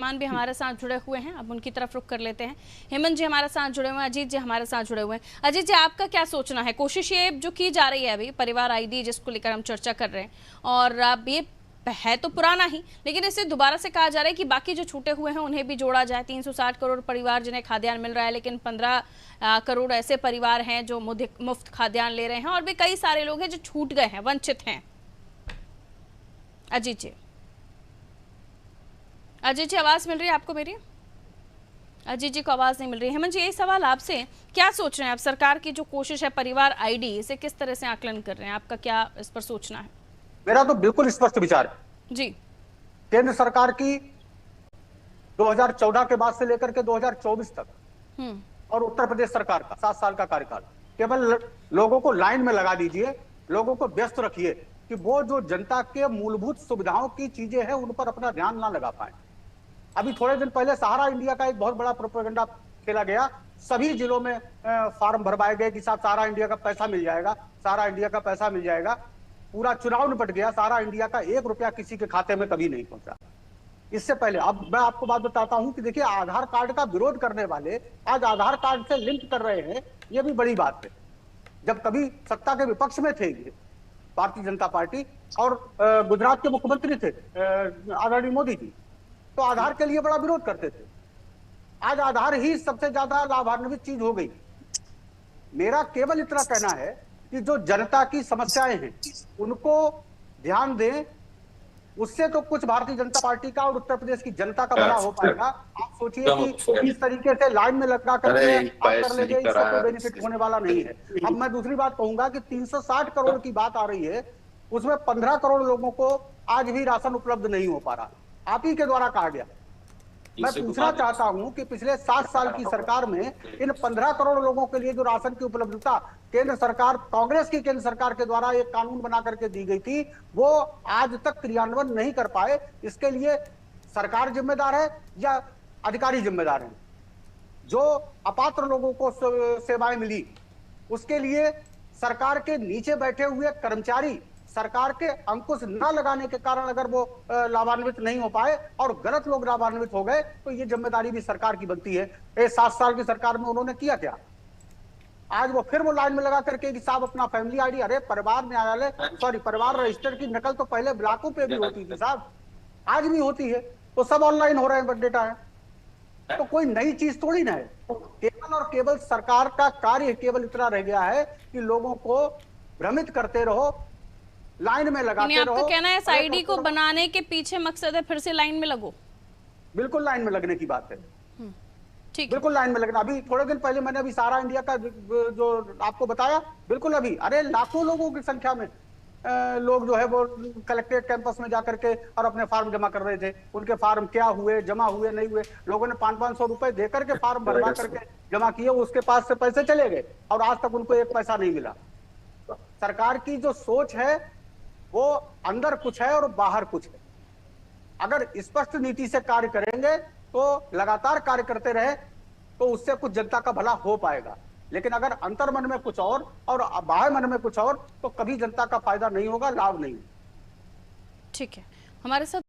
मान भी हमारे साथ जुड़े हुए हैं, अब उनकी तरफ रुख कर लेते हैं। हेमंत जी हमारे साथ जुड़े हुए हैं, अजीत जी हमारे साथ जुड़े हुए हैं। अजीत जी, आपका क्या सोचना है? कोशिश ये जो की जा रही है अभी परिवार आईडी जिसको लेकर हम चर्चा कर रहे हैं, और अब ये है तो पुराना ही, लेकिन इसे दोबारा से कहा जा रहा है कि बाकी जो छूटे हुए हैं उन्हें भी जोड़ा जाए। 360 करोड़ परिवार जिन्हें खाद्यान्न मिल रहा है, लेकिन 15 करोड़ ऐसे परिवार हैं जो मुफ्त खाद्यान्न ले रहे हैं, और भी कई सारे लोग हैं जो छूट गए हैं, वंचित हैं। अजीत जी, अजीत जी आवाज मिल रही है आपको मेरी? अजीत जी को आवाज नहीं मिल रही। हेमंत जी, यही सवाल आपसे, क्या सोच रहे हैं आप? सरकार की जो कोशिश है परिवार आईडी, इसे किस तरह से आकलन कर रहे हैं? आपका क्या इस पर सोचना है? मेरा तो बिल्कुल स्पष्ट विचार है जी। केंद्र सरकार की 2014 के बाद से लेकर के 2024 तक और उत्तर प्रदेश सरकार का 7 साल का कार्यकाल, केवल लोगों को लाइन में लगा दीजिए, लोगों को व्यस्त रखिए कि वो जो जनता के मूलभूत सुविधाओं की चीजें हैं उन पर अपना ध्यान ना लगा पाए। अभी थोड़े दिन पहले सहारा इंडिया का एक बहुत बड़ा प्रोपेगेंडा खेला गया, सभी जिलों में फॉर्म भरवाए गए कि साहब सहारा इंडिया का पैसा मिल जाएगा, सहारा इंडिया का पैसा मिल जाएगा। पूरा चुनाव निपट गया, सहारा इंडिया का 1 रुपया किसी के खाते में कभी नहीं पहुंचा। इससे पहले अब मैं आपको बात बताता हूं कि देखिए, आधार कार्ड का विरोध करने वाले आज आधार कार्ड से लिंक कर रहे हैं, यह भी बड़ी बात है। जब कभी सत्ता के विपक्ष में थे भारतीय जनता पार्टी और गुजरात के मुख्यमंत्री थे आदरणीय मोदी जी, तो आधार के लिए बड़ा विरोध करते थे। आज आधार ही सबसे ज्यादा लाभान्वित चीज हो गई। मेरा केवल इतना कहना है कि जो जनता की समस्याएं हैं उनको ध्यान दें, उससे तो कुछ भारतीय जनता पार्टी का और उत्तर प्रदेश की जनता का भला हो पाएगा। आप सोचिए कि इस तरीके से लाइन में लगा करके आप कर लेंगे, इससे कोई बेनिफिट होने वाला नहीं है। अब मैं दूसरी बात कहूंगा कि 360 करोड़ की बात आ रही है, उसमें 15 करोड़ लोगों को आज भी राशन उपलब्ध नहीं हो पा रहा, आप ही के द्वारा कहा गया। मैं पूछना चाहता हूं कि पिछले 7 साल की सरकार में इन 15 करोड़ लोगों के लिए जो राशन की उपलब्धता केंद्र सरकार, कांग्रेस की केंद्र सरकार के द्वारा एक कानून बना करके दी गई थी, वो आज तक क्रियान्वयन नहीं कर पाए। इसके लिए सरकार जिम्मेदार है या अधिकारी जिम्मेदार है? जो अपात्र लोगों को सेवाएं मिली, उसके लिए सरकार के नीचे बैठे हुए कर्मचारी सरकार के अंकुश न लगाने के कारण अगर वो लाभान्वित नहीं हो पाए और गलत लोग लाभान्वित हो गए, तो ये जिम्मेदारी भी सरकार की बनती है। 7 साल की सरकार में उन्होंने किया क्या? आज वो फिर वो लाइन में लगा करके कि साहब अपना फैमिली आईडी, अरे परिवार न्यायालय, सॉरी परिवार रजिस्टर की नकल तो पहले ब्लॉकों पे भी होती थी साहब, आज भी होती है, तो सब ऑनलाइन हो रहे हैं, डेटा है, तो कोई नई चीज थोड़ी ना है। केवल और केवल सरकार का कार्य केवल इतना रह गया है कि लोगों को भ्रमित करते रहो, लाइन में लगाते रहो। आपका कहना है इस आईडी को बनाने के पीछे मकसद है फिर से लाइन में लगो? बिल्कुल लाइन में लगने की बात है, ठीक, बिल्कुल लाइन में लगना। अभी थोड़े दिन पहले मैंने अभी सहारा इंडिया का जो आपको बताया, बिल्कुल अभी अरे लाखों लोगों की संख्या में लोग जो है वो कलेक्ट्रेट कैंपस में जाकर के और अपने फार्म जमा कर रहे थे। उनके फार्म क्या हुए, जमा हुए नहीं हुए, लोगों ने 500-500 रुपए देकर के फार्म भरवा करके जमा किए, उसके पास से पैसे चले गए और आज तक उनको 1 पैसा नहीं मिला। सरकार की जो सोच है वो अंदर कुछ है और बाहर कुछ है। अगर स्पष्ट नीति से कार्य करेंगे तो लगातार कार्य करते रहे तो उससे कुछ जनता का भला हो पाएगा, लेकिन अगर अंतर मन में कुछ और बाह्य मन में कुछ और, तो कभी जनता का फायदा नहीं होगा, लाभ नहीं। ठीक है, हमारे साथ